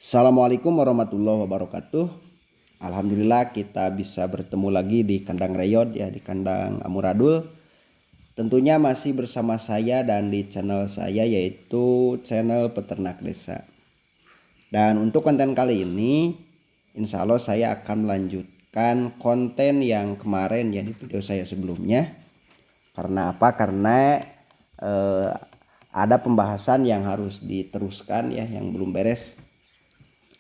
Assalamualaikum warahmatullahi wabarakatuh. Alhamdulillah kita bisa bertemu lagi di kandang Reyod ya, di kandang Amburadul. Tentunya masih bersama saya dan di channel saya yaitu channel Peternak Desa. Dan untuk konten kali ini insya Allah saya akan melanjutkan konten yang kemarin ya di video saya sebelumnya. Karena apa? Karena ada pembahasan yang harus diteruskan ya, yang belum beres,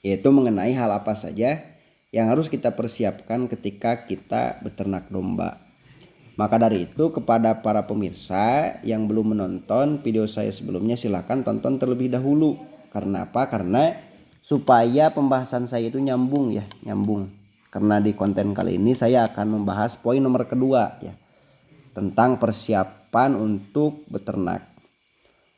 yaitu mengenai hal apa saja yang harus kita persiapkan ketika kita beternak domba. Maka dari itu kepada para pemirsa yang belum menonton video saya sebelumnya, silahkan tonton terlebih dahulu. Karena apa? Karena supaya pembahasan saya itu nyambung ya, nyambung. Karena di konten kali ini saya akan membahas poin nomor kedua ya, tentang persiapan untuk beternak.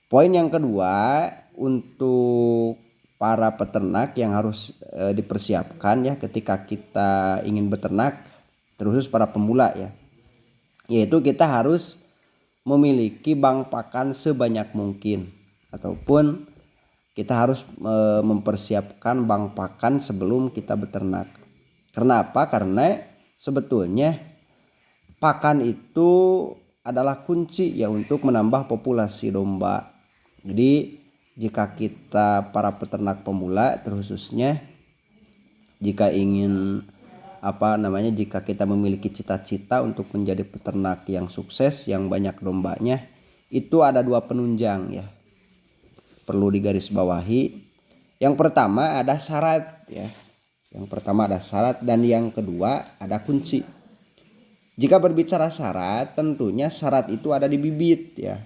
Poin yang kedua untuk para peternak yang harus dipersiapkan ya ketika kita ingin beternak, terkhusus para pemula ya, yaitu kita harus memiliki bank pakan sebanyak mungkin, ataupun kita harus mempersiapkan bank pakan sebelum kita beternak. Karena apa? Karena sebetulnya pakan itu adalah kunci ya untuk menambah populasi domba. Jadi jika kita para peternak pemula, terkhususnya jika ingin jika kita memiliki cita-cita untuk menjadi peternak yang sukses, yang banyak dombanya, itu ada dua penunjang ya, perlu digarisbawahi. Yang pertama ada syarat ya, dan yang kedua ada kunci. Jika berbicara syarat, tentunya syarat itu ada di bibit ya.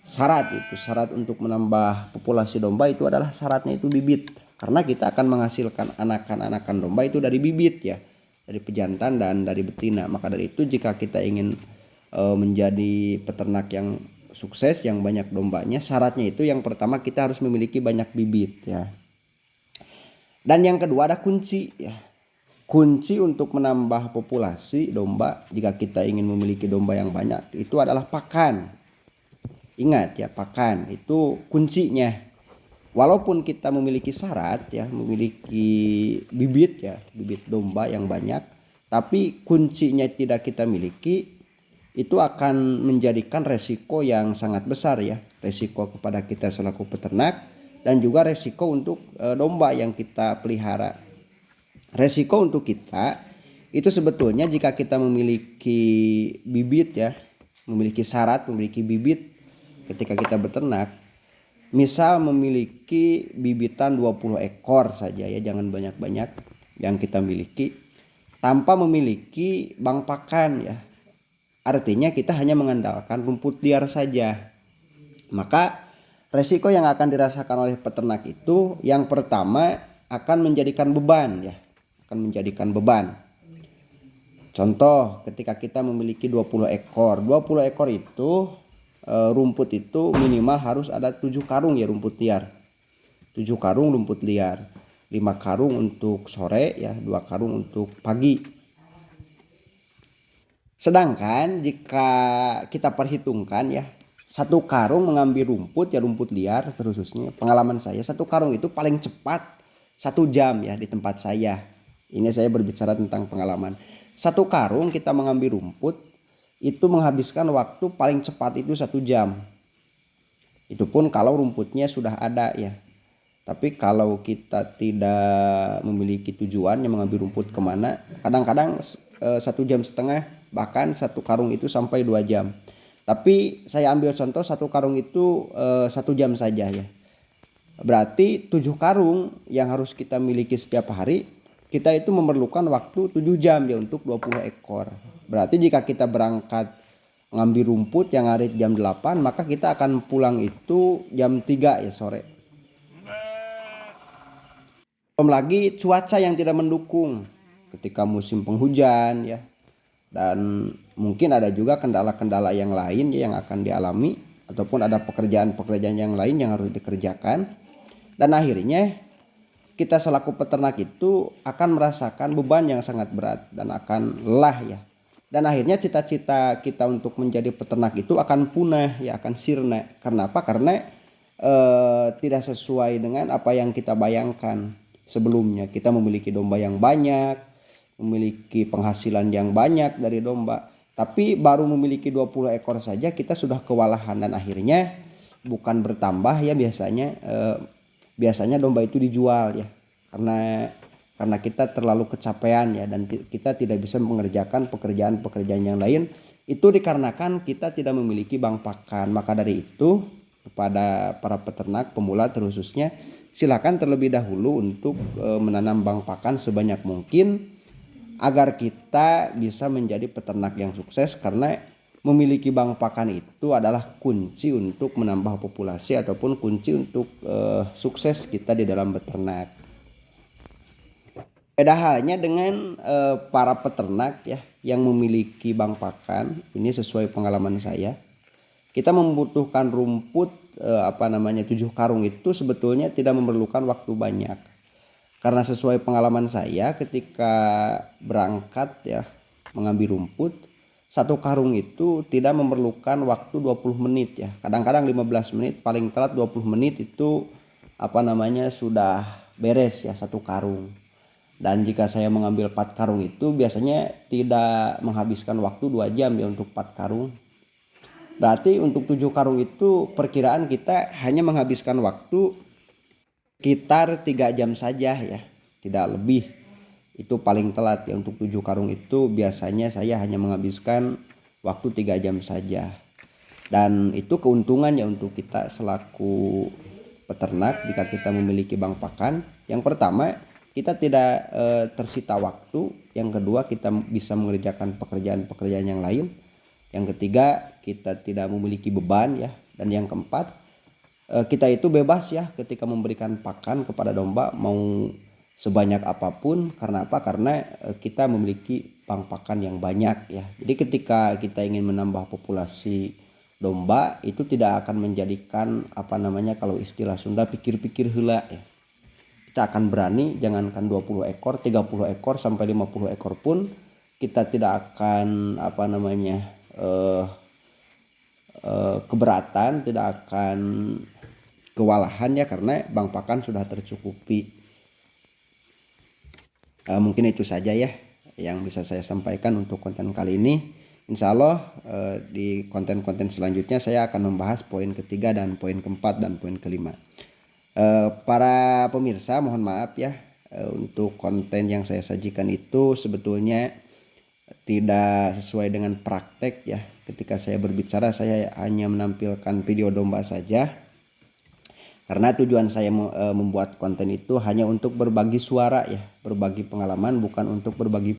Syarat untuk menambah populasi domba itu adalah syaratnya itu bibit. Karena kita akan menghasilkan anakan domba itu dari bibit ya, dari pejantan dan dari betina. Maka dari itu jika kita ingin menjadi peternak yang sukses, yang banyak dombanya, syaratnya itu yang pertama kita harus memiliki banyak bibit ya. Dan yang kedua ada kunci ya. Kunci untuk menambah populasi domba jika kita ingin memiliki domba yang banyak itu adalah pakan. Ingat ya, pakan itu kuncinya. Walaupun kita memiliki syarat ya, memiliki bibit ya, bibit domba yang banyak, tapi kuncinya tidak kita miliki, itu akan menjadikan resiko yang sangat besar ya. Resiko kepada kita selaku peternak dan juga resiko untuk domba yang kita pelihara. Resiko untuk kita itu sebetulnya jika kita memiliki bibit ya, memiliki syarat, memiliki bibit ketika kita beternak, misal memiliki bibitan 20 ekor saja ya, jangan banyak-banyak yang kita miliki, tanpa memiliki bank pakan ya. Artinya kita hanya mengandalkan rumput liar saja. Maka resiko yang akan dirasakan oleh peternak itu yang pertama akan menjadikan beban ya, akan menjadikan beban. Contoh ketika kita memiliki 20 ekor itu rumput itu minimal harus ada 7 karung ya rumput liar. 7 karung rumput liar. 5 karung untuk sore ya, 2 karung untuk pagi. Sedangkan jika kita perhitungkan ya, 1 karung mengambil rumput ya, rumput liar terkhususnya, pengalaman saya 1 karung itu paling cepat 1 jam ya di tempat saya. Ini saya berbicara tentang pengalaman. 1 karung kita mengambil rumput itu menghabiskan waktu paling cepat itu 1 jam. Itu pun kalau rumputnya sudah ada ya. Tapi kalau kita tidak memiliki tujuan yang mengambil rumput kemana, kadang-kadang 1,5 jam, bahkan 1 karung itu sampai 2 jam. Tapi saya ambil contoh 1 karung itu 1 jam saja ya. Berarti 7 karung yang harus kita miliki setiap hari, kita itu memerlukan waktu 7 jam ya untuk 20 ekor. Berarti jika kita berangkat ngambil rumput yang hari jam 8, maka kita akan pulang itu jam 3 ya sore. Belum lagi cuaca yang tidak mendukung ketika musim penghujan ya. Dan mungkin ada juga kendala-kendala yang lain ya yang akan dialami, ataupun ada pekerjaan-pekerjaan yang lain yang harus dikerjakan. Dan akhirnya kita selaku peternak itu akan merasakan beban yang sangat berat dan akan lelah ya. Dan akhirnya cita-cita kita untuk menjadi peternak itu akan punah ya, akan sirna. Karena apa? Karena tidak sesuai dengan apa yang kita bayangkan sebelumnya. Kita memiliki domba yang banyak, memiliki penghasilan yang banyak dari domba, tapi baru memiliki 20 ekor saja kita sudah kewalahan, dan akhirnya bukan bertambah ya, biasanya domba itu dijual ya, karena kita terlalu kecapean ya, dan kita tidak bisa mengerjakan pekerjaan-pekerjaan yang lain. Itu dikarenakan kita tidak memiliki bank pakan. Maka dari itu, kepada para peternak pemula terkhususnya, silakan terlebih dahulu untuk menanam bank pakan sebanyak mungkin agar kita bisa menjadi peternak yang sukses, karena memiliki bank pakan itu adalah kunci untuk menambah populasi ataupun kunci untuk sukses kita di dalam beternak. Beda halnya dengan para peternak ya yang memiliki bank pakan. Ini sesuai pengalaman saya. Kita membutuhkan rumput 7 karung itu sebetulnya tidak memerlukan waktu banyak. Karena sesuai pengalaman saya ketika berangkat ya mengambil rumput, 1 karung itu tidak memerlukan waktu 20 menit ya. Kadang-kadang 15 menit, paling telat 20 menit itu sudah beres ya 1 karung. Dan jika saya mengambil 4 karung itu biasanya tidak menghabiskan waktu 2 jam ya untuk 4 karung. Berarti untuk 7 karung itu perkiraan kita hanya menghabiskan waktu sekitar 3 jam saja ya, tidak lebih. Itu paling telat ya, untuk 7 karung itu biasanya saya hanya menghabiskan waktu 3 jam saja. Dan itu keuntungan ya untuk kita selaku peternak jika kita memiliki bank pakan. Yang pertama, kita tidak tersita waktu. Yang kedua, kita bisa mengerjakan pekerjaan-pekerjaan yang lain. Yang ketiga, kita tidak memiliki beban ya. Dan yang keempat, kita itu bebas ya ketika memberikan pakan kepada domba mau sebanyak apapun. Karena apa? Karena kita memiliki bank pakan yang banyak ya. Jadi ketika kita ingin menambah populasi domba, itu tidak akan menjadikan kalau istilah Sunda pikir-pikir heula ya. Kita akan berani, jangankan 20 ekor, 30 ekor sampai 50 ekor pun kita tidak akan keberatan, tidak akan kewalahan ya, karena bank pakan sudah tercukupi. Mungkin itu saja ya yang bisa saya sampaikan untuk konten kali ini. Insya Allah di konten-konten selanjutnya saya akan membahas poin ketiga dan poin keempat dan poin kelima. Para pemirsa mohon maaf ya, untuk konten yang saya sajikan itu sebetulnya tidak sesuai dengan praktek ya. Ketika saya berbicara saya hanya menampilkan video domba saja, karena tujuan saya membuat konten itu hanya untuk berbagi suara ya, berbagi pengalaman, bukan untuk berbagi